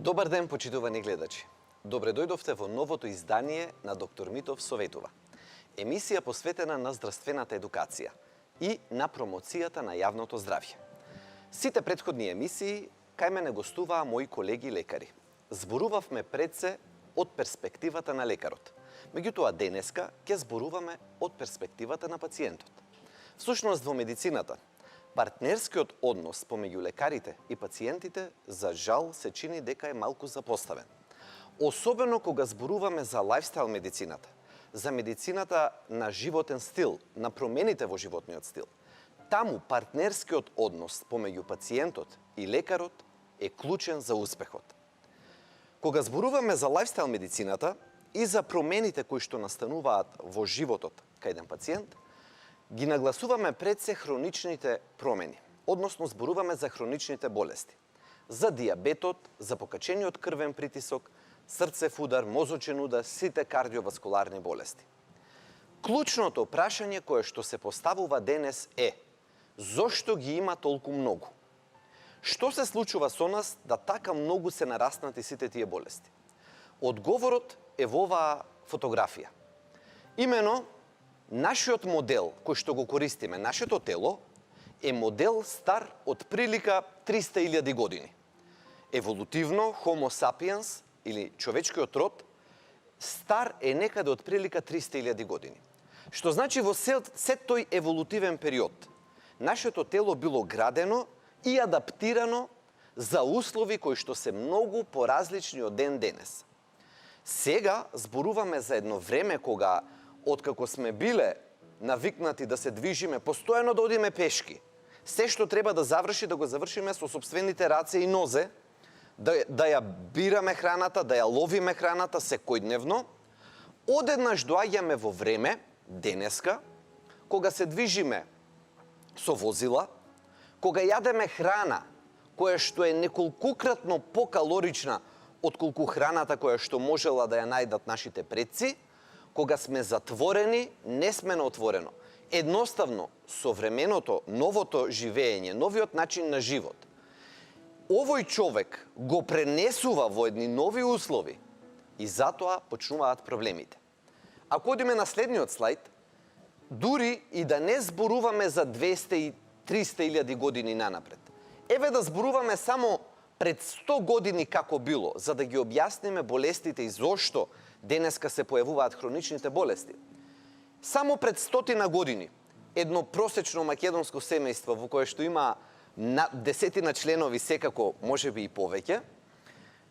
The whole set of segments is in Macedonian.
Добар ден, почитувани гледачи. Добре дојдовте во новото издание на Доктор Митов советува. Емисија посветена на здравствената едукација и на промоцијата на јавното здравје. Сите претходни емисии кај мене гостуваа мои колеги лекари. Зборувавме пред се од перспективата на лекарот. Меѓутоа денеска ќе зборуваме од перспективата на пациентот. Всушност во медицината, партнерскиот однос помеѓу лекарите и пациентите за жал се чини дека е малку запоставен. Особено кога зборуваме за лајфстайл медицината, за медицината на животен стил, на промените во животниот стил. Таму партнерскиот однос помеѓу пациентот и лекарот е клучен за успехот. Кога зборуваме за лајфстайл медицината и за промените кои што настануваат во животот кај еден пациент, ги нагласуваме пред се хроничните промени, односно зборуваме за хроничните болести, за дијабетот, за покачениот крвен притисок, срцев удар, мозочен удар, сите кардиоваскуларни болести. Клучното прашање кое што се поставува денес е: зошто ги има толку многу? Што се случува со нас да така многу се нараснати сите тие болести? Одговорот е во оваа фотографија. Имено, нашиот модел кој што го користиме, нашето тело, е модел стар од прилика 300.000 години. Еволутивно, Homo sapiens, или човечкиот род, стар е некаде од прилика 300.000 години. Што значи во сет тој еволутивен период, нашето тело било градено и адаптирано за услови кои што се многу поразлични од ден денес. Сега зборуваме за едно време кога, откако сме биле навикнати да се движиме, постојано да одиме пешки, се што треба да заврши, да го завршиме со сопствените раце и нозе, да ја бираме храната, да ја ловиме храната секојдневно, одеднаш доаѓаме во време, денеска, кога се движиме со возила, кога јадеме храна која што е неколкукратно покалорична отколку храната која што можела да ја најдат нашите предци, кога сме затворени, не сме на отворено. Едноставно, современото, новото живење, новиот начин на живот, овој човек го пренесува во едни нови услови и затоа почнуваат проблемите. Ако одиме на следниот слайд, дури и да не зборуваме за 200 и 300.000 години нанапред, еве да зборуваме само пред 100 години како било, за да ги објасниме болестите и зошто денеска се појавуваат хроничните болести. Само пред 100 години, едно просечно македонско семејство во кое што има десетина членови, секако можеби и повеќе,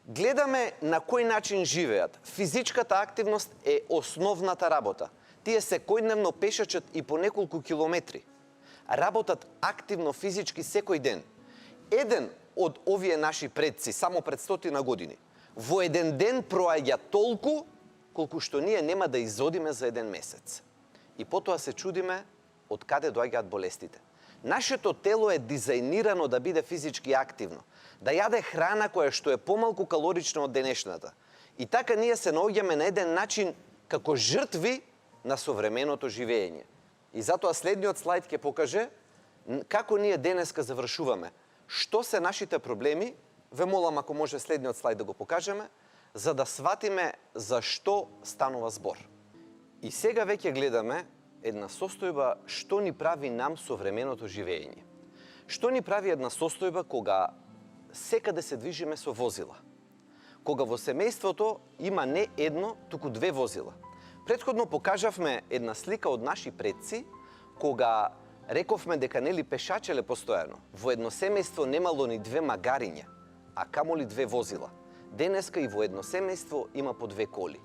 гледаме на кој начин живеат. Физичката активност е основната работа. Тие секојдневно пешачат и по неколку километри. Работат активно физички секој ден. Еден од овие наши предци, само пред 100 години, во еден ден проаѓа толку колку што ние нема да изодиме за еден месец. И потоа се чудиме од каде доаѓаат болестите. Нашето тело е дизајнирано да биде физички активно, да јаде храна која што е помалку калорична од денешната. И така ние се наоѓаме на еден начин како жртви на современото живење. И затоа следниот слайд ќе покаже како ние денеска завршуваме. Што се нашите проблеми? Ве молам ако може следниот слайд да го покажеме, за да сватиме за што станува збор. И сега веќе гледаме една состојба што ни прави нам современото живење. Што ни прави една состојба кога секаде се движиме со возила. Кога во семејството има не едно, туку две возила. Претходно покажавме една слика од наши предци, кога рековме дека нели пешачеле постојано. Во едно семејство немало ни две магариња, а камоли две возила. Денеска и во едно семејство има по две коли.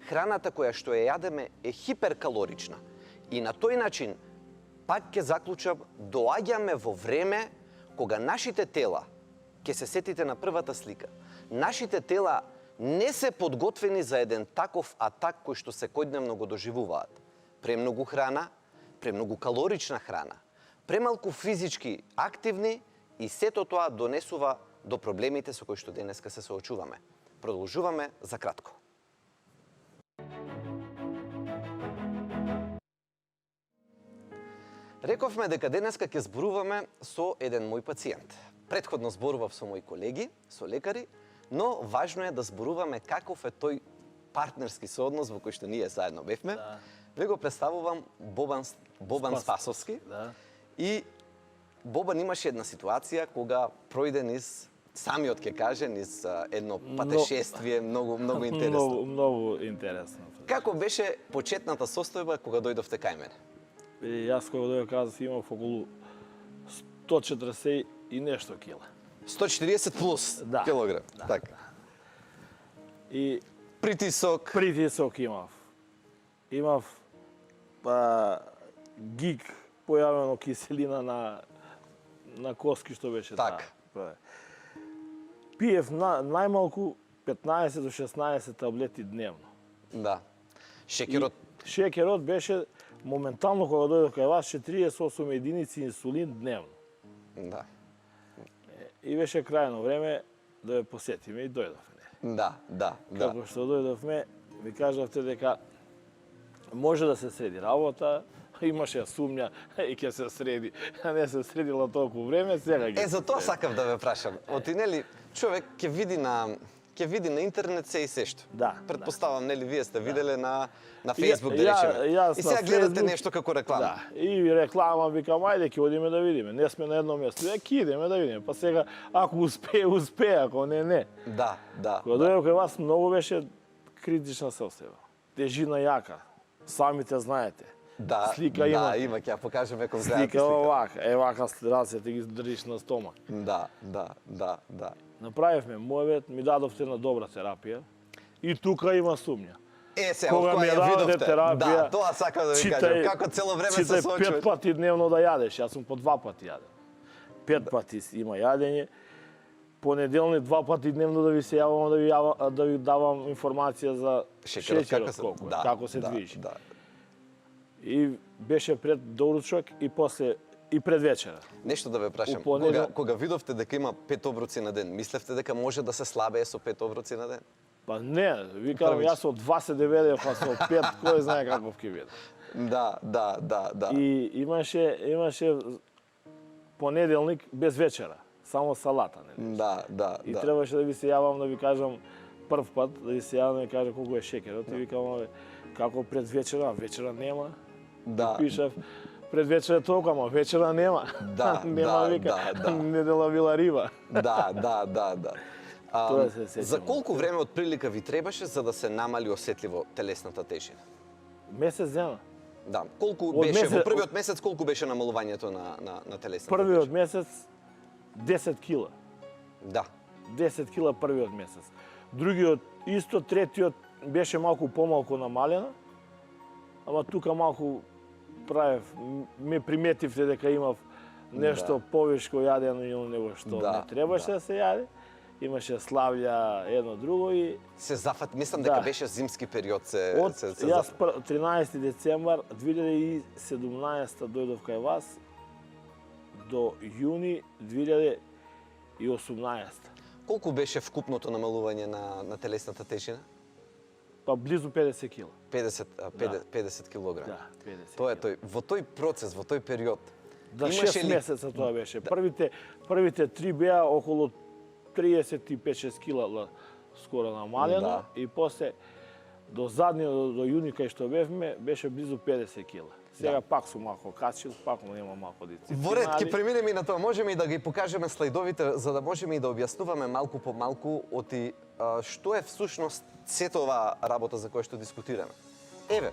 Храната која што ја јадеме е хиперкалорична. И на тој начин, пак ќе заклучам, доаѓаме во време кога нашите тела, ќе се сетите на првата слика, нашите тела не се подготвени за еден таков атак кој што секојдневно го доживуваат. Премногу храна, премногу калорична храна, премалку физички активни и сето тоа донесува до проблемите со кои што денеска се соочуваме. Продолжуваме за кратко. Рековме дека денеска ќе зборуваме со еден мој пациент. Претходно зборував со мои колеги, со лекари, Но важно е да зборуваме каков е тој партнерски сооднос во кој што ние заедно бевме. Да. Ве го представувам Бобан Спасовски. Да. И Бобан имаше една ситуација кога пројде низ, самиот ќе каже, низ едно патешествие, многу интересно. Многу интересно. Како беше почетната состојба кога дојдовте кај мене? Јас кога дојдов казав имав околу 140 и нешто кила. 140 плюс Да. килограм. Да, Така. И Притисок. имав. Имав гиг појавено киселина на коски што беше Така. таа. Пиев најмалку 15 до 16 таблети дневно. Да. Шекерот, Шекерот беше моментално кога дојдов кај вас 48 единици инсулин дневно. да. И беше крајно време да ја посетиме и дојдовме. Да. Како што дојдовме, ми кажавте дека може да се среди работа, имаше сумња и ќе се среди. А не се средила толку време, сега ги. За тоа сакав да ве прашам. Оти нели човек ќе види на интернет се и сешто. Да. Предпоставам нели вие сте виделе на Facebook да речеме. Јас И сега на гледате Facebook, нешто како реклама. Да. И реклама, викам, ајде ќе одиме да видиме. Не сме на едно место. Ќе идеме да видиме. Па сега ако успее, ако не. Да. Кога дојдов кај вас многу беше критична состојба. Тежина јака. Самите знаете. Да, Слика да, има. има, ќе ја покажеме кон Слика овака, вака рацете ги држиш на стомак. Да. Направивме мојот, ми дадовте на добра терапија. И тука има сумња. Сега, Кога кога ми ја дадете видовте. терапија, Да, тоа сакам да ви кажам. Како цело време се читай соочувате. 5 пати дневно да јадеш, јас сум по 2 пати јадем. 5 пати има јадење. Понеделник 2 пати дневно да ви се јавам, да ви давам информација за шеќерот колку е, како се движи. Да. И беше пред доручок и после и пред вечера. Нешто да ве прашам. Понедел- Кога видовте дека има 5 оброци на ден, мислевте дека може да се слабее со 5 оброци на ден? Па не, викам Првич. јас од 2 се деведев, па со 5 кој знае каков ќе биде. Да. И имаше понеделник без вечера, само салата, нели? Да. И требаше да ви се јавам да ви кажам прв пат, да ви се јавам да ви кажам колку е шекерот и викам како пред вечера, вечера нема. Да. Пишав пред вечера толку, ама вечера нема. Да, нема да, вика, да. недела била риба. Да. Тоа се сеќавам. За колку време од прилика ви требаше за да се намали осетливо телесната тежина? Месец дена. Да, колку Од беше месец- во првиот месец колку беше намалувањето на телесната Првиот тежина? месец 10 кила. Да. 10 кила првиот месец. Другиот исто, третиот беше малку помалку намалена, ама тука малку правев, ме приметивте дека имав нешто повешко јадено него што не требаше да се јаде. Имаше славља едно друго и Се зафат, мислам дека Да. беше зимски период се јас зафат. 13 децемвар 2017 дојдов кај вас до јуни 2018. Колку беше вкупното намалување на телесната тежина? Па близу 50 кила. 50 килограми. Да, 50 Тоа е кила. тој, во тој процес, во тој период. За имаше 6 ли- месеца тоа беше. Првите 3 беа околу 35-6 кила скоро намалено Да. и после до задниот до јуни кај што бевме беше близу 50 кила. Сега пак сум малку качил, пак нема малку дисциплина. Во ред, ќе преминеме и на тоа. Можеме и да ги покажеме слайдовите, за да можеме и да објаснуваме малку по малку оти што е всушност сето оваа работа за која што дискутираме. Еве,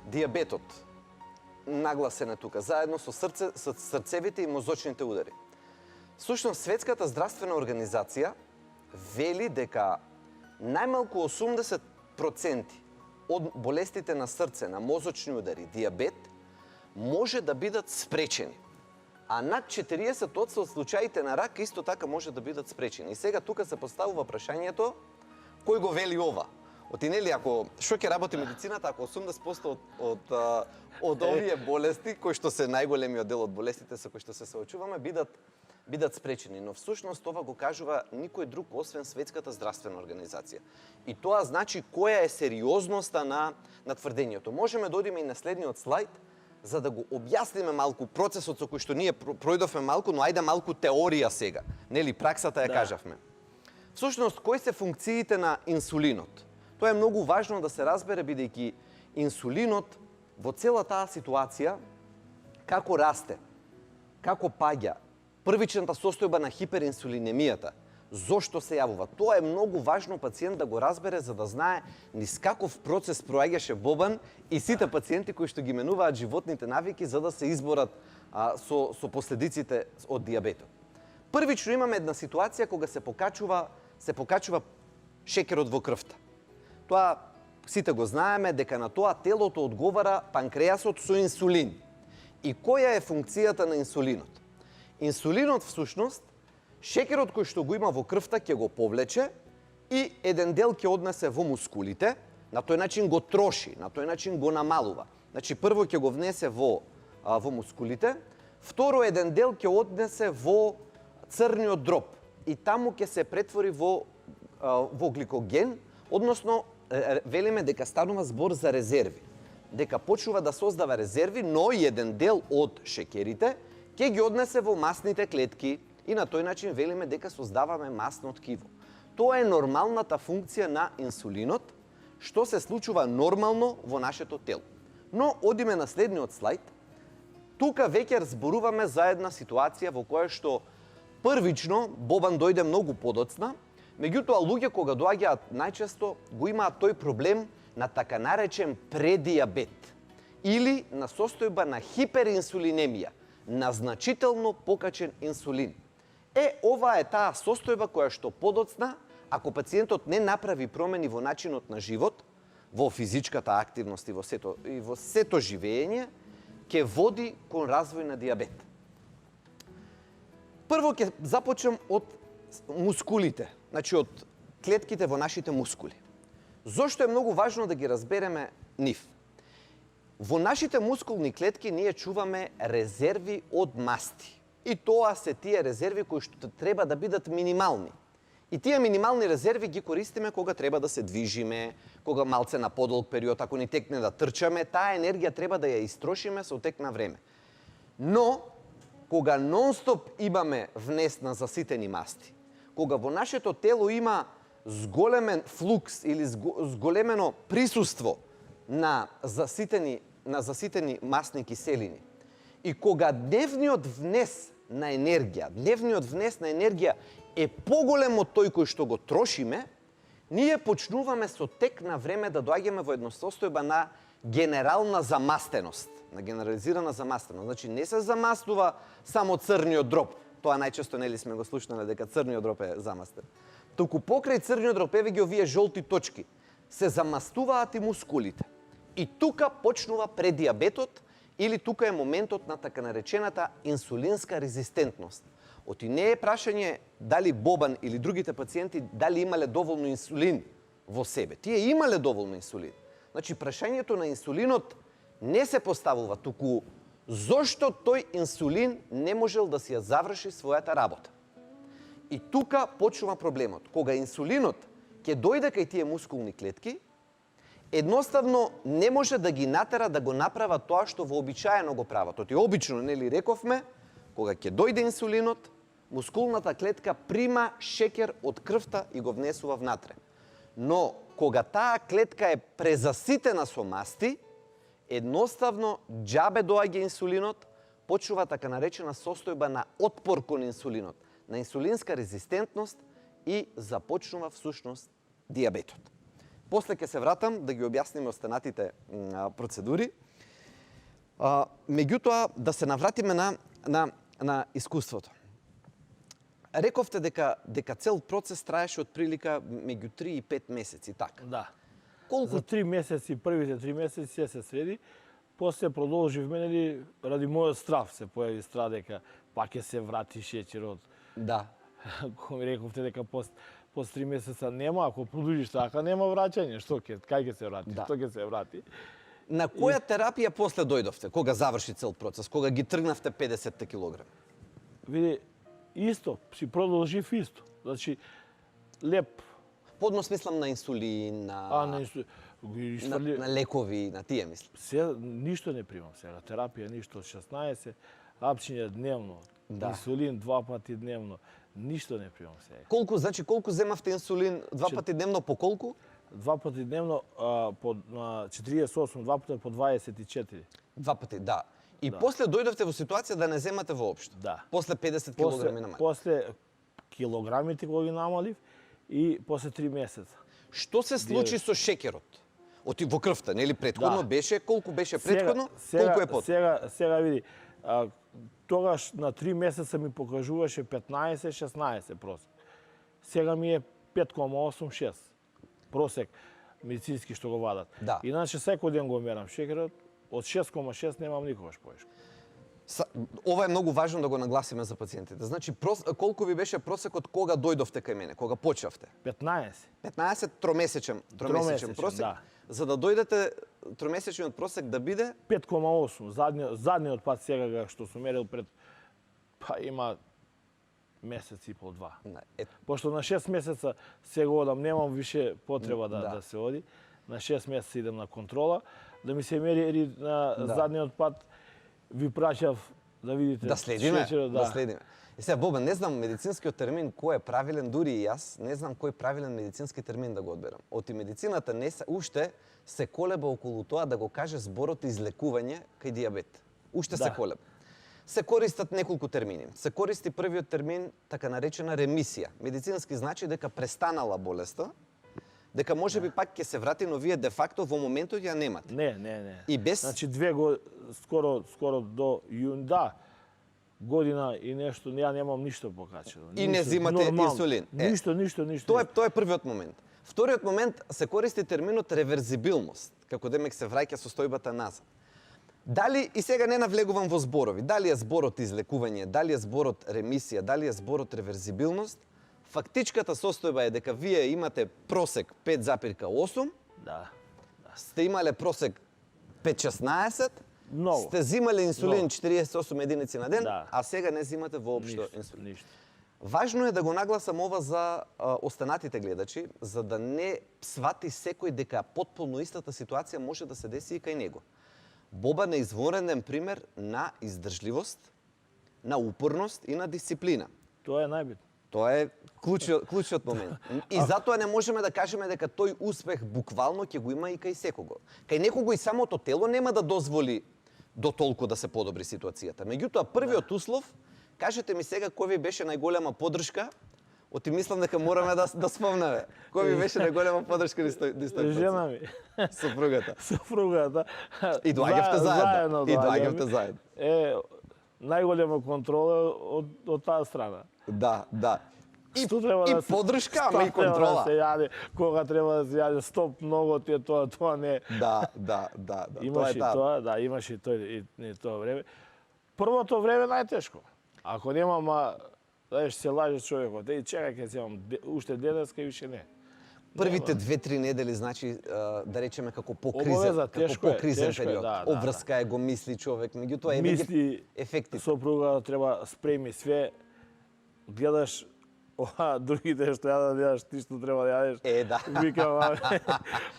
дијабетот нагласен е тука, заедно со срцевите и мозочните удари. Всушност, Светската здравствена организација вели дека најмалку 80% од болестите на срце, на мозочни удари, дијабет, може да бидат спречени. А над 40% од случаите на рак исто така може да бидат спречени. И сега тука се поставува прашањето кој го вели ова? Оти нели ако што ќе работи медицината ако 80% од овие болести кои што се најголемиот дел од болестите со кои што се соочуваме бидат спречени, но всушност това го кажува никој друг освен Светската здравствена организација. И тоа значи која е сериозноста на тврдењето. Можеме да одиме и на следниот слайд за да го објасниме малку процесот со кој што ние пројдовме малку, но ајде малку теорија сега. Нели праксата ја кажавме. Всушност, кои се функциите на инсулинот? Тоа е многу важно да се разбере, бидејќи инсулинот во цела таа ситуација, како расте, како паѓа, првичната состојба на хиперинсулинемијата, зошто се јавува. Тоа е многу важно пациент да го разбере, за да знае низ каков процес проаѓаше Бобан и сите пациенти кои што ги менуваат животните навики за да се изборат со последиците од дијабетот. Првично имаме една ситуација кога се покачува шекерот во крвта. Тоа сите го знаеме дека на тоа телото одговара панкреасот со инсулин. И која е функцијата на инсулинот? Инсулинот всушност шекерот кој што го има во крвта ќе го повлече и еден дел ќе однесе во мускулите, на тој начин го троши, на тој начин го намалува. Значи прво ќе го внесе во мускулите, второ еден дел ќе однесе во црниот дроб и таму ќе се претвори во гликоген, односно велиме дека станува збор за резерви. Дека почнува да создава резерви, но и еден дел од шекерите ќе ги однесе во масните клетки и на тој начин велиме дека создаваме масно ткиво. Тоа е нормалната функција на инсулинот, што се случува нормално во нашето тело. Но одиме на следниот слайд. Тука веќе зборуваме за една ситуација во која што првично Бобан дојде многу подоцна, меѓутоа луѓе кога доаѓаат најчесто го имаат тој проблем на така наречен предијабет или на состојба на хиперинсулинемија, на значително покачен инсулин. Ова е таа состојба која што подоцна, ако пациентот не направи промени во начинот на живот, во физичката активност и во сето живење, ќе води кон развој на дијабет. Прво ќе започнем од мускулите, значи од клетките во нашите мускули. Зошто е многу важно да ги разбереме нив? Во нашите мускулни клетки ние чуваме резерви од масти. И тоа се тие резерви кои што треба да бидат минимални. И тие минимални резерви ги користиме кога треба да се движиме, кога малце на подолг период, ако ни текне да трчаме, таа енергија треба да ја истрошиме со тек на време. Но, кога нон-стоп имаме внес на заситени масти, кога во нашето тело има зголемен флукс или зголемено присуство на заситени масни киселини, и кога дневниот внес на енергија е поголем од тој кој што го трошиме, ние почнуваме со тек на време да доаѓаме во една состојба на генерална замастеност, на генерализирана замастеност. Значи не се замастува само црниот дроб. Тоа најчесто нели сме го слушнале дека црниот дроб е замастен. Туку покрај црниот дроб еве ги овие жолти точки се замастуваат и мускулите. И тука почнува предијабетот или тука е моментот на така наречената инсулинска резистентност. Оти не е прашање дали Бобан или другите пациенти дали имале доволно инсулин во себе. Тие имале доволно инсулин. Значи прашањето на инсулинот не се поставува, туку зошто тој инсулин не можел да си ја заврши својата работа. И тука почнува проблемот. Кога инсулинот ќе дојде кај тие мускулни клетки, едноставно не може да ги натера да го направат тоа што вообичаено го прават. Оти обично, нели рековме, кога ќе дојде инсулинот, мускулната клетка прима шекер од крвта и го внесува внатре. Но кога таа клетка е презаситена со масти, едноставно џабе доаѓа инсулинот, почнува така наречена состојба на отпор кон инсулинот, на инсулинска резистентност и започнува всушност дијабетот. После ќе се вратам да ги објасниме останатите процедури. Меѓутоа, да се навратиме на искуството. Рековте дека цел процес траеше од прилика меѓу 3 и 5 месеци, така? Да. Колку? За 3 месеци, првите 3 месеци се сведи, после продолживме, нели, ради мојот страв се појави страв дека пак ќе се врати шеќерот. Да. Кој ми рековте дека после 3 месеца нема, ако продолжиш така, нема враќање. Кај ќе се врати? Да. Што ќе се врати? На која терапија после дојдовте? Кога заврши цел процес? Кога ги тргнавте 50 килограми? Види, исто, си продолжив исто. Значи, леп. Поднос мислам на инсулин, на лекови, на тие мислам. Се, ништо не примам сега. Терапија ништо, 16 апчиња дневно. Да. Инсулин 2 пати дневно. Ништо не примам сега. Колку земавте инсулин? Два Че- пати дневно по колку? 2 пати дневно, по 48, 2 пати по 24. Два пати, да. И Да. после дојдовте во ситуација да не земате воопшто. Да. После 50 килограми намали. После килограмите кога ги намалив и после 3 месеца. Што се случи со шеќерот? Оти во крвта, нели претходно Да. беше, колку беше претходно, колку е потоа? Сега види, тогаш на 3 месеца ми покажуваше 15-16 просек. Сега ми е 5,86 просек медицински што го вадат. Да. Иначе секој ден го мерам шеќерот, од 6,6 немам никогаш поешко. Ова е многу важно да го нагласиме за пациентите. Значи, колку ви беше просекот кога дојдовте кај мене, кога почнавте? 15. 15 тромесечен Тромесечен, просек. да. За да дојдете тромесечниот просек да биде 5,8. Задниот пат сега га што сум мерил пред, па има месец и пол, два. Пошто на 6 месеца сега одам, немам више потреба да се оди. На 6 месеца идем на контрола, да ми се мери на задниот пат. Ви праќав да видите да следиме, шеќерот, да следиме. И сега, Бобан, не знам медицинскиот термин кој е правилен, дури и јас, не знам кој правилен медицински термин да го одберам. Оти медицината не уште се колеба околу тоа да го каже зборот излекување кај дијабет. Уште се колеба. Се користат неколку термини. Се користи првиот термин, така наречена ремисија. Медицински значи дека престанала болеста, дека може би пак ќе се врати, но вие де факто во моментот ја немате. Не. И без... Значи скоро до јун, година и нешто, ја немам ништо покачено. И не зимате инсулин. Ништо. Тоа е првиот момент. Вториот момент се користи терминот реверзибилност, како демек се враќа состојбата назад. Дали, и сега не навлегувам во зборови, дали е зборот излекување, дали е зборот ремисија, дали е зборот реверзибилност, фактичката состојба е дека вие имате просек 5,8, сте имале просек 5,16, сте зимале инсулин 48 единици на ден, а сега не зимате воопшто инсулин. Ништо. Важно е да го нагласам ова за останатите гледачи, за да не свати секој дека потполно истата ситуација може да се деси и кај него. Бобан е извореден пример на издржливост, на упорност и на дисциплина. Тоа е најбитно. Тоа е клучниот момент. И затоа не можеме да кажеме дека тој успех буквално ќе го има и кај секого. Кај некого и самото тело нема да дозволи до толку да се подобри ситуацијата. Меѓутоа, првиот услов, кажете ми сега кој ви беше најголема поддршка, оти мислам дека мораме да спомнеме. Кој ви беше најголема поддршка низ тој Жена ми. Сопругата. Сопругата. И доаѓавте заедно. Најголема контрола од таа страна. Да. И да поддршка, ама и контрола. Да се јаде, кога треба да се јаде, стоп, многу ти е тоа не. Да. Имаше тоа, имаше и тоа време. Првото време најтешко. Ако немам, знаеш, се лаже човекот. Чекај, ќе земам уште денеска и више не. Првите 2-3 недели, значи, да речеме како покризен период. Обврска е, го мисли човек, меѓутоа мисли ефектите. Сопруга треба спреми све. Гледаш другите што јадат, ти што треба да јадеш. Да. Викам,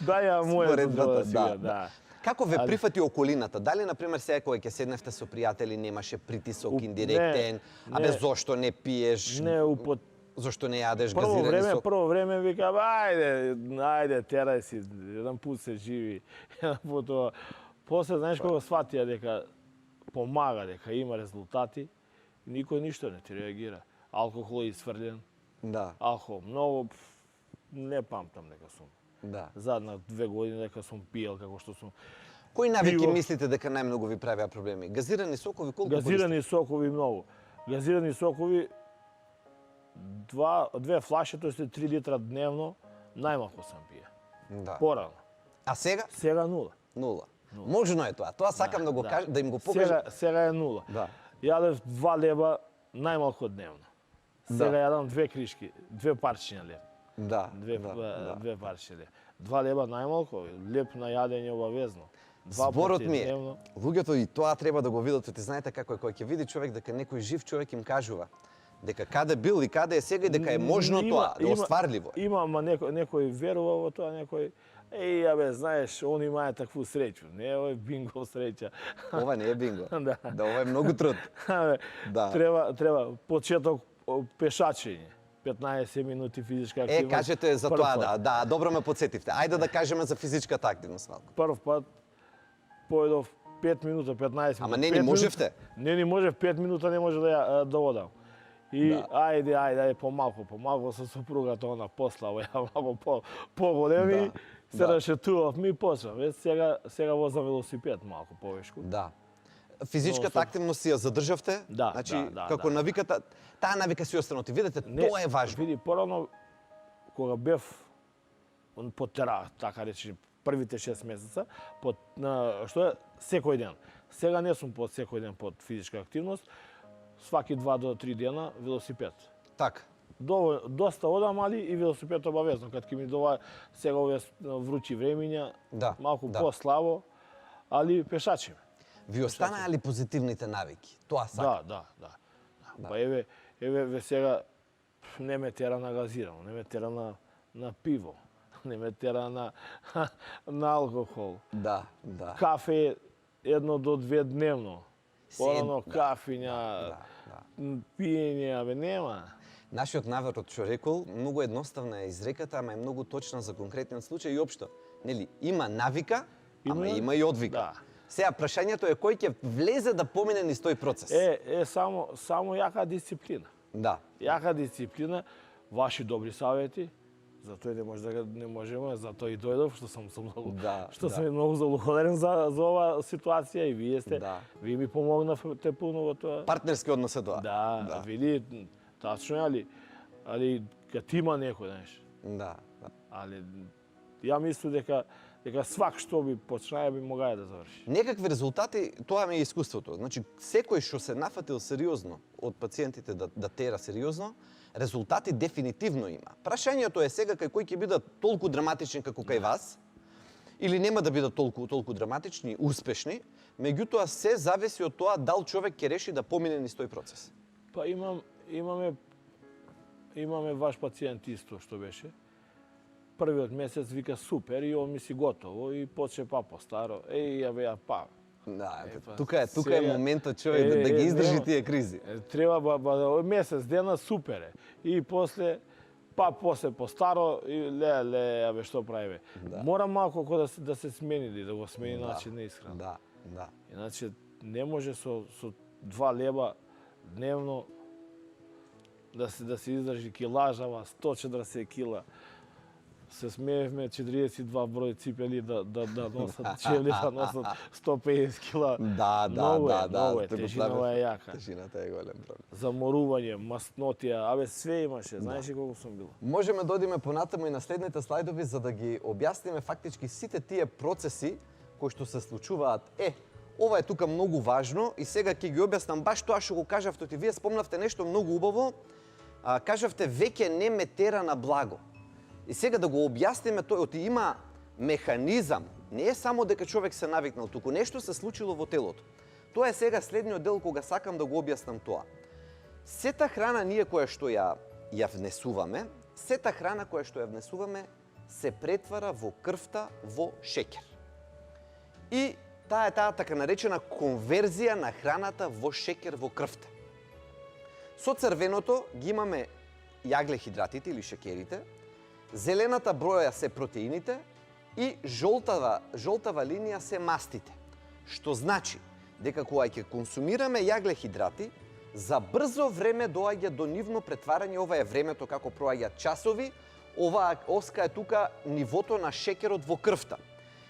дај ја моето да. Како ве прифати околината? Дали, например, сега кога ќе седневте со пријатели, немаше притисок индиректен, зошто не пиеш? Зошто не јадеш газирани сок? Прво време викам, ајде, терај си, еден пут се живи. После, знаеш, кога сватија дека помага, дека има резултати, никој ништо не ти реагира. Алкохол е исфрлен. Да. Алкохол многу, не памтам дека сум. Да. Задна 2 години дека сум пиел, како што сум. Кои навики мислите дека најмногу ви правеа проблеми? Газирани сокови колку користите? Газирани сокови многу. Газирани сокови 2 флаши, тоа е 3 литра дневно, најмалку сам пие. Да. Порано. А сега? Сега 0. Можно е тоа. Тоа сакам да го кажам, да им го покажам. Сега е 0. Да. Јадев 2 леба најмалку дневно. Сега јадам 2 кришки, 2 парчиња леб. Да. 2 парчиња леб. 2 леба најмалку, леб на јадење обавезно. Зборот ми е, луѓето и тоа треба да го видат, ти знаете како е, кога ќе види човек дека некој жив човек им кажува дека каде бил и каде е сега и дека е можно тоа, да остварливо. Има, ама некој верува во тоа, некој знаеш, он имае такву среќу. Не е бинго среќа. Ова не е бинго. Да, ова е многу труд. Треба почеток пешачење. 15 минути физичка активност. Кажете за прв тоа, пат. да, добро ме подсетивте. Ајде да кажеме за физичката активност малку. Прв пат појдов 5 минута, 15 минути. Ама не ни можевте? Не ни можев, 5 минута не може да одам. И ајде, помалку со супругата, она послава, ја малку поголеми, се рашетував, ми почнав. Сега возам велосипед малку повешку. Да. Физичката активност си ја задржавте? Да, значи, да. како навиката, таа навика си останоти. Видете, тоа е важно. Види, порано, кога бев под тера, така речи, првите 6 месеца, што е секој ден. Сега не сум под секој ден под физичка активност, сваки 2 до 3 дена велосипед. Така. Доста одам, али и велосипед обавезно. Кад ќе ми дова сега овие вручи времиња, малку пославо, али пешачиме. Ви останаа ли позитивните навики? Тоа сакам. Да. Па еве сега не ме тера на газирано, не ме тера на пиво, не ме тера на алкохол. Да. Кафе 1 до 2 дневно. Порано кафиња, пиење, нема. Нашиот народ што рекол, многу едноставна е изреката, ама е многу точна за конкретниот случај и општо. Нели, има навика, ама има и одвика. Да. Сега прашањето е кој ќе влезе да помине низ тој процес. Само јака дисциплина. Да. Јака дисциплина, ваши добри савети, затоа не можеме, затоа и дојдов, што сум многу заблагодарен за оваа ситуација и вие сте, вие ми помогнавте пуно во тоа. Партнерски однос е тоа. Да. Види, тачно е, али кад има некој, знаеш. Да. Али ја мислам дека свак што би почнае би могаја да заврши. Некакви резултати, тоа ми е искуството. Значи, секој што се нафатил сериозно од пациентите да тера сериозно, резултати дефинитивно има. Прашањето е сега кај кој ќе бидат толку драматични како кај вас, или нема да бидат толку драматични, успешни, меѓутоа се зависи од тоа дал човек ќе реши да помине низ тој процес. Па имаме ваш пациент исто што беше. Првиот месец вика супер и он мисли готово и почне постаро. Да, тука е моментот човек да ги издржи тие кризи. Треба месец дена супер е. И после постаро и што правиме. Мора малку да се смени, да го смени начин на исхрана. Да. Иначе не може со 2 лева дневно да се издржи килажава, 140 кила. Се смеевме 42 број ципели да носат чевли, да носат 150 кила. Да. Многу е, тежината е јака. Тежината е голем проблем. Заморување, маснотија, све имаше, знаеш колку сум бил. Можеме да одиме понатаму и на следните слайдови за да ги објасниме фактички сите тие процеси кои што се случуваат. Ова е тука многу важно и сега ќе ги објаснам баш тоа што го кажавте и вие спомнавте нешто многу убаво. Кажавте веќе не ме тера на благо. И сега да го објасниме тој, има механизам, не е само дека човек се навикнал, туку нешто се случило во телото. Тоа е сега следниот дел кога сакам да го објаснам тоа. Сета храна ние која што ја внесуваме, се претвара во крвта во шеќер. И таа е така наречена конверзија на храната во шеќер во крвта. Со црвеното ги имаме јаглехидратите или шеќерите, зелената броја се протеините и жолтава линија се мастите. Што значи дека кога ќе консумираме јаглехидрати, за брзо време доаѓа до нивно претварање, ова е времето како проаѓаат часови, оваа оска е тука нивото на шеќерот во крвта.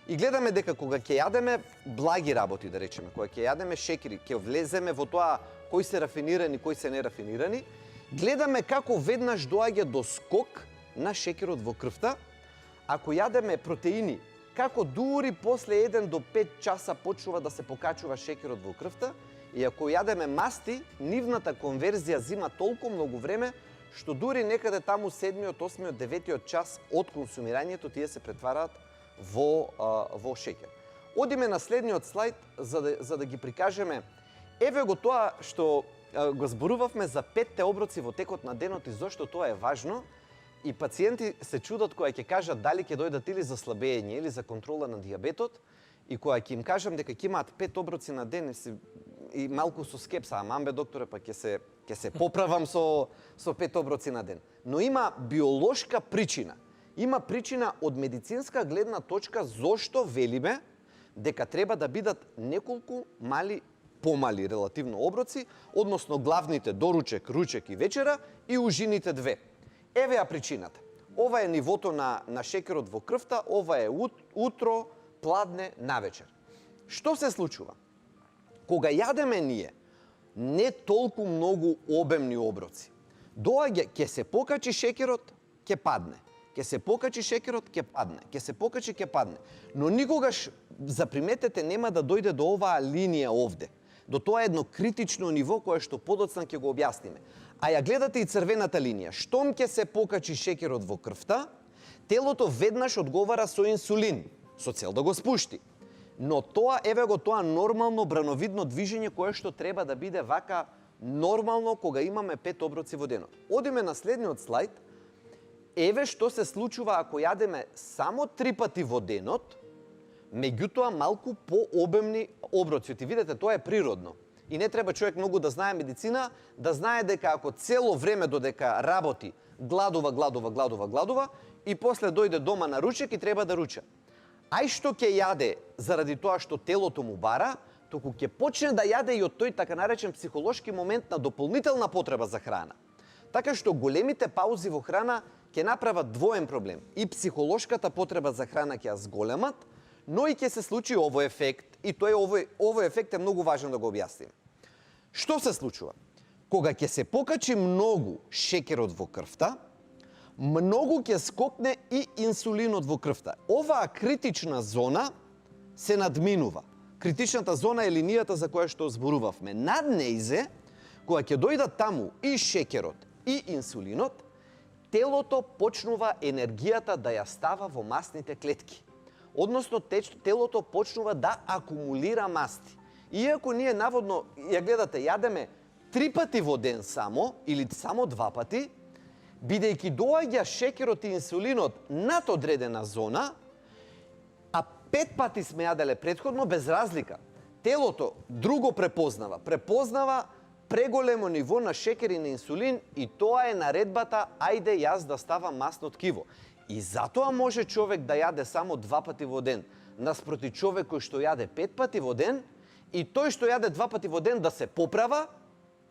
И гледаме дека кога ќе јадеме благи работи, да речеме, кога ќе јадеме шеќери, ќе влеземе во тоа кои се рафинирани, кои се нерафинирани, гледаме како веднаш доаѓа до скок на шеќерот во крвта. Ако јадеме протеини, како дури после 1 до 5 часа почнува да се покачува шеќерот во крвта, и ако јадеме масти, нивната конверзија зима толку многу време, што дури некаде таму 7-иот, 8-иот, 9-иот час од консумирањето тие се претвараат во шеќер. Одиме на следниот слайд за да ги прикажеме. Еве го тоа што го зборувавме за 5 оброци во текот на денот и зошто тоа е важно. И пациенти се чудат кога ќе кажат дали ќе дојдат или за слабење или за контрола на дијабетот, и кога ќе им кажам дека ќе имаат 5 оброци на ден и малку со скепса, амбе докторе, па ќе се ќе се поправам со 5 оброци на ден. Но има биолошка причина. Има причина од медицинска гледна точка зошто велиме дека треба да бидат неколку помали релативно оброци, односно главните доручек, ручек и вечера и ужините 2. Еве ја причината. Ова е нивото на шекерот во крвта, ова е утро, пладне, навечер. Што се случува? Кога јадеме ние не толку многу обемни оброци, доаѓа, ќе се покачи шекерот, ќе падне. Ќе се покачи шекерот, ќе падне. Ќе се покачи, ќе падне. Но никогаш, заприметете, нема да дојде до оваа линија овде. До тоа едно критично ниво кое што подоцна ќе го објасниме. А ја гледате и црвената линија. Штом ќе се покачи шекерот во крвта, телото веднаш одговара со инсулин, со цел да го спушти. Но тоа, еве го тоа нормално брановидно движење кое што треба да биде вака нормално кога имаме 5 оброци во денот. Одиме на следниот слайд. Еве што се случува ако јадеме само 3 пати во денот, меѓутоа малку пообемни оброци. Ти видите, тоа е природно. И не треба човек многу да знае медицина, да знае дека ако цело време додека работи, гладува и после дојде дома на ручек и треба да руча. Ај што ќе јаде заради тоа што телото му бара, току ќе почне да јаде и од тој така наречен психолошки момент на дополнителна потреба за храна. Така што големите паузи во храна ќе направат двоен проблем. И психолошката потреба за храна ќе ја зголемат, но и ќе се случи овој ефект. И овој ефект е многу важен да го објасним. Што се случува? Кога ќе се покачи многу шекерот во крвта, многу ќе скокне и инсулинот во крвта. Оваа критична зона се надминува. Критичната зона е линијата за која што зборувавме. Над нејзе, кога ќе дојдат таму и шекерот и инсулинот, телото почнува енергијата да ја става во масните клетки. Односно, телото почнува да акумулира масти. Иако ние наводно, ја гледате, јадеме 3 пати во ден само, или само 2 пати, бидејќи доаѓа шекерот и инсулинот над одредена зона, а 5 пати сме јаделе претходно, без разлика. Телото друго препознава. Препознава преголемо ниво на шекер и на инсулин и тоа е наредбата ајде јас да ставам масно ткиво. И затоа може човек да јаде само 2 пати во ден, наспроти човек кој што јаде 5 пати во ден, и тој што јаде 2 пати во ден да се поправа,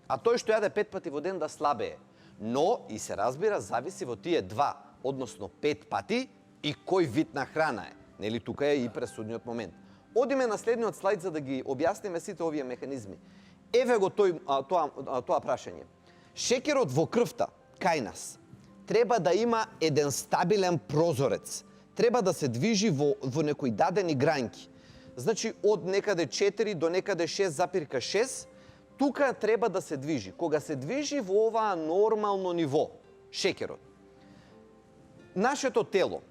а тој што јаде 5 пати во ден да слабее. Но, и се разбира, зависи во тие 2, односно 5 пати, и кој вид на храна е. Нели, тука е и пресудниот момент. Одиме на следниот слайд за да ги објасниме сите овие механизми. Еве го тоа прашање. Шекерот во крвта, кај нас, треба да има еден стабилен прозорец. Треба да се движи во некои дадени грањки. Значи, од некаде 4 до некаде 6,6, тука треба да се движи. Кога се движи во оваа нормално ниво, шекерот, нашето тело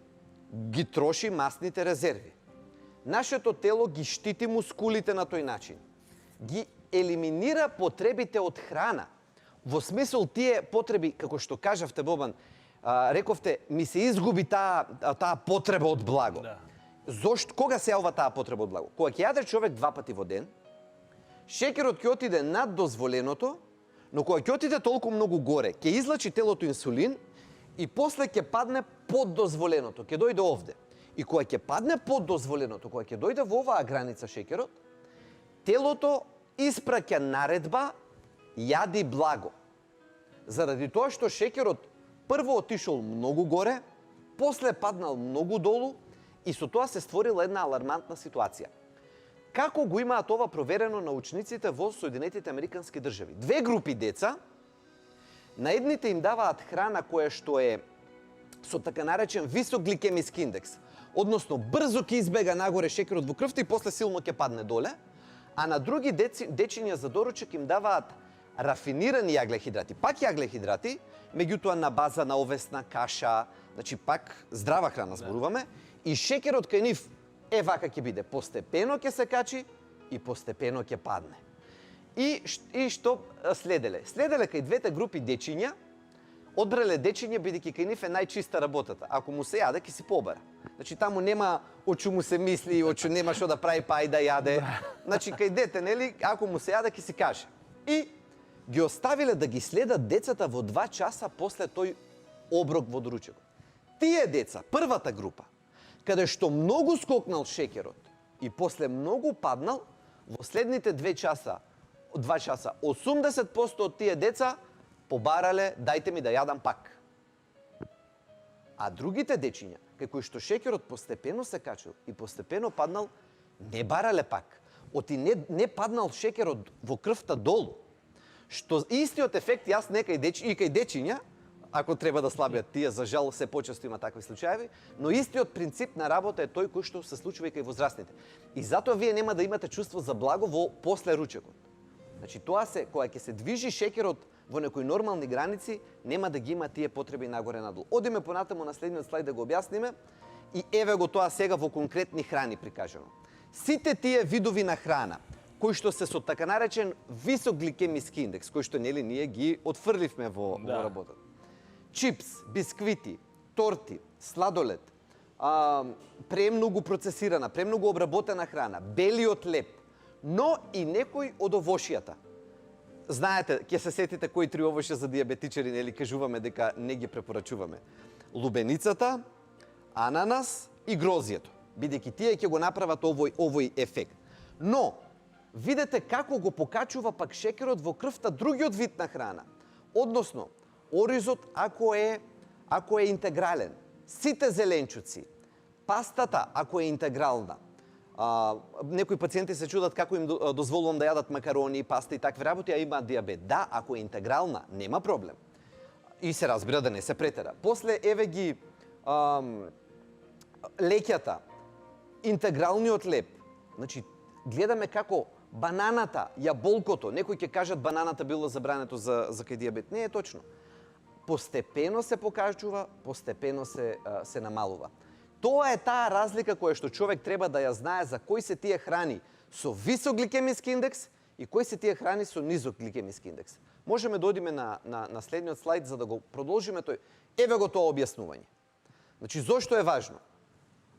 ги троши масните резерви. Нашето тело ги штити мускулите на тој начин. Ги елиминира потребите од храна. Во смисол тие потреби, како што кажавте, Бобан, рековте, ми се изгуби таа потреба од благо. Да. Зошто? Кога се јавува таа потреба од благо? Кога ќе јаде човек 2 пати во ден, шекерот ќе отиде над дозволеното, но кога ќе отиде толку многу горе, ќе излачи телото инсулин и после ќе падне под дозволеното, ќе дојде овде. И кога ќе падне под дозволеното, кога ќе дојде во оваа граница шекерот, телото испраќа наредба јади благо. Заради тоа што шекерот прво отишол многу горе, после паднал многу долу и со тоа се створила една алармантна ситуација. Како го имаат ова проверено научниците во Соединетите Американски држави? 2 групи деца, на едните им даваат храна која што е со така наречен висок гликемиски индекс, односно брзо ќе избега нагоре шекерот во крвта и после силно ќе падне доле, а на други дечиња за доручек им даваат рафинирани јаглехидрати, пак јаглехидрати, меѓутоа на база на овесна каша, значи пак здрава храна зборуваме, и шекерот кај нив вака ќе биде, постепено ќе се качи и постепено ќе падне. И што следеле? Следеле кај двете групи дечиња, одбрале дечиња бидејќи кај нив е најчиста работата. Ако му се јаде, ќе си побара. Значи таму нема очу му се мисли, очу нема што да прави па и да јаде. Значи кај дете, нели, ако му се јаде, ќе си каже. И ги оставиле да ги следат децата во 2 часа после тој оброк во доручекот. Тие деца, првата група, каде што многу скокнал шекерот и после многу паднал, во следните 2 часа, 80% од тие деца побарале дајте ми да јадам пак. А другите дечиња, кај кои што шекерот постепено се качил и постепено паднал, не барале пак. Оти не паднал шекерот во крвта долу. Што истиот ефект јас нека и кај дечиња, ако треба да слабиат тие, за жал се почесто има такви случаеви, но истиот принцип на работа е тој кој што се случува и кај возрастните. И затоа вие нема да имате чувство за благо во после ручекот. Значи тоа се кога ќе се движи шекерот во некои нормални граници, нема да ги има тие потреби нагоре надолу. Одиме понатаму на следниот слайд да го објасниме и еве го тоа сега во конкретни храни прикажано. Сите тие видови на храна кои што се со така наречен висок гликемиски индекс, кои што нели ние ги отфрливме во работата. Чипс, бисквити, торти, сладолед, премногу процесирана, премногу обработена храна, белиот леп, но и некои од овошјата. Знаете, ќе се сетите кои 3 овошја за диабетичари, нели кажуваме дека не ги препорачуваме. Лубеницата, ананас и грозието, бидејќи тие ќе го направат овој ефект. Но видете како го покачува пак шекерот во крвта другиот вид на храна. Односно, оризот ако е интегрален, сите зеленчуци, пастата ако е интегрална. Некои пациенти се чудат како им дозволувам да јадат макарони, паста и такви работи, а имаат диабет. Да, ако е интегрална, нема проблем. И се разбира да не се претера. После еве ги леќата, интегралниот леп. Значи, гледаме како бананата, јаболкото, некои ќе кажат бананата било забрането за кај диабет. Не е точно. Постепено се покажува, постепено се намалува. Тоа е таа разлика која што човек треба да ја знае за кои се тие храни со висок гликемиски индекс и кои се тие храни со низок гликемиски индекс. Можеме да одиме на следниот слайд за да го продолжиме тој. Еве го тоа објаснување. Значи, зошто е важно?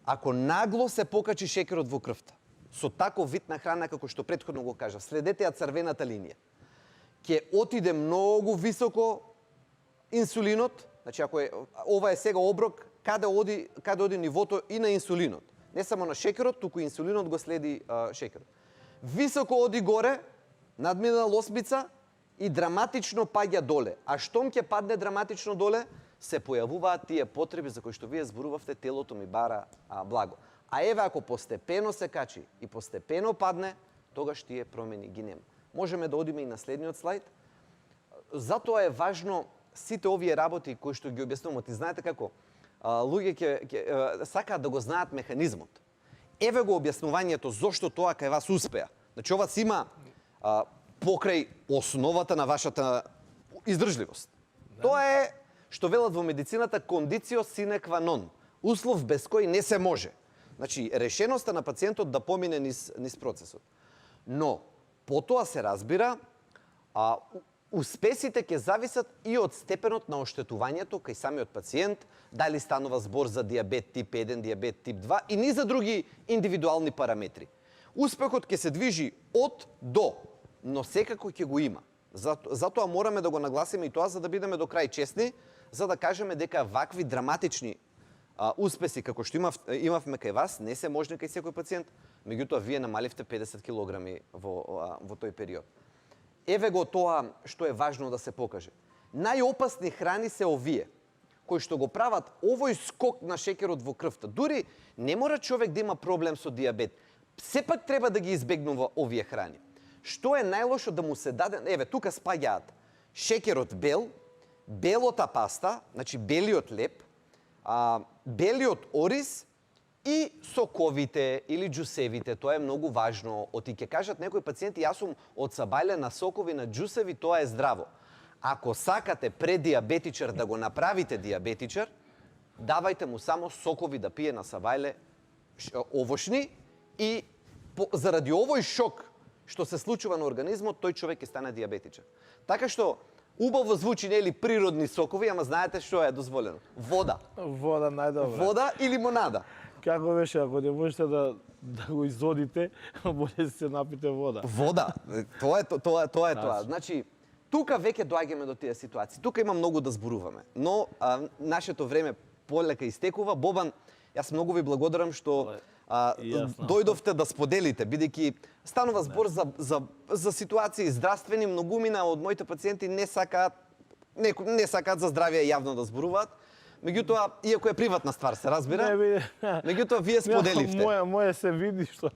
Ако нагло се покачи шекерот во крвта, со таков вид на храна како што претходно го кажа, следете ја црвената линија, ќе отиде многу високо инсулинот, значи ако ова е сега оброк, каде оди нивото и на инсулинот. Не само на шекерот, туку инсулинот го следи шекерот. Високо оди горе, надмина осмица и драматично паѓа доле. А штом ќе падне драматично доле, се појавуваат тие потреби за кои што вие зборувавте, телото ми бара благо. А еве ако постепено се качи и постепено падне, тогаш тие промени ги нема. Можеме да одиме и на следниот слайд. Затоа е важно сите овие работи кои што ги објаснувам. Ти знаете како луѓе сакаат да го знаат механизмот. Еве го објаснувањето зошто тоа кај вас успеа. Значи ова си има покрај основата на вашата издржливост. Тоа е што велат во медицината кондицио sine qua non. Услов без кој не се може. Значи решеноста на пациентот да помине низ процесот. Но потоа се разбира успесите ќе зависат и од степенот на оштетувањето кај самиот пациент, дали станува збор за диабет тип 1, диабет тип 2 и ни за други индивидуални параметри. Успехот ќе се движи од до, но секако ќе го има. Затоа мораме да го нагласиме и тоа за да бидеме до крај честни, за да кажеме дека вакви драматични успеси како што имавме кај вас не се можни кај секој пациент, меѓутоа вие намаливте 50 килограми во тој период. Еве го тоа што е важно да се покаже. Најопасни храни се овие, кои што го прават овој скок на шекерот во крвта. Дури не мора човек да има проблем со диабет. Сепак треба да ги избегнува овие храни. Што е најлошо да му се даде? Еве, тука спаѓаат шекерот бел, белота паста, значи белиот леп, белиот ориз и соковите или џусевите. Тоа е многу важно. Оти ќе кажат некои пациенти, јас сум од сабајле на сокови, на џусеви, тоа е здраво. Ако сакате предиабетичар да го направите диабетичар, давајте му само сокови да пие на сабајле овошни и заради овој шок што се случува на организмот, тој човек ќе стане диабетичар. Така што убаво звучи, нели, природни сокови, ама знаете што е дозволено? Вода. Вода најдобра. Вода и лимонада. Како беше, ако не можете да го изодите, може да се напите вода. Вода. Тоа е тоа. Значи, тука веќе доаѓаме до тие ситуации. Тука има многу да зборуваме. Но нашето време полека истекува. Бобан, јас многу ви благодарам што дојдовте да споделите, бидејќи станува збор за ситуации здравствени, многумина од моите пациенти не сакаат за здравје јавно да зборуваат. Меѓутоа, иако е приватна ствар, се разбира, меѓутоа вие споделивте. Моје се види што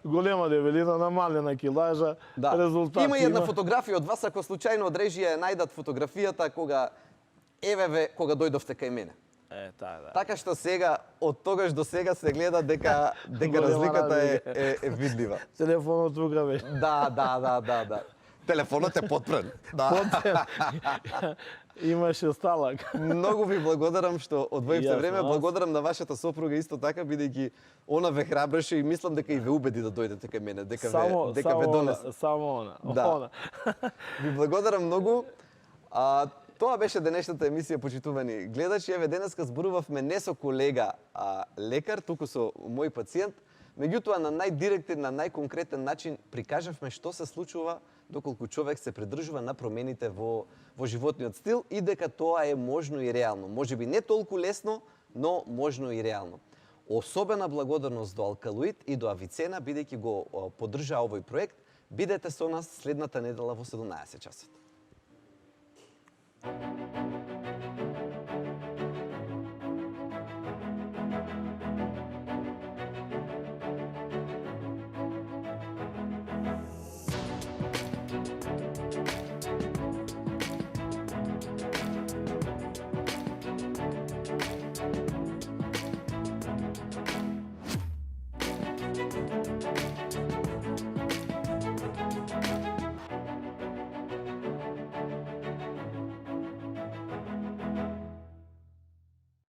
голема дебелина, намалена килажа, резултати има една фотографија од вас, ако случајно од режија најдат фотографијата кога кога дојдовте кај мене. Да. Така што сега, од тогаш до сега се гледа дека разликата е видлива. Телефонот тука беше. Да. Телефонот е потпрен. Да. Имаше сталак. Многу ви благодарам што одвоивте време. Благодарам на вашата сопруга исто така, бидејќи она ве храбреше и мислам дека и ве убеди да дојдете кај мене, дека ве донесе. Само она. Да. Ви благодарам многу. Тоа беше денешната емисија, почитувани гледачи. Еве денеска зборувавме не со колега лекар, туку со мој пациент. Меѓутоа на најдиректен, на најконкретен начин прикажавме што се случува доколку човек се придржува на промените во животниот стил и дека тоа е можно и реално. Можеби не толку лесно, но можно и реално. Особена благодарност до Алкалоид и до Авицена, бидејќи го поддржаа овој проект. Бидете со нас следната недела во 17 часот.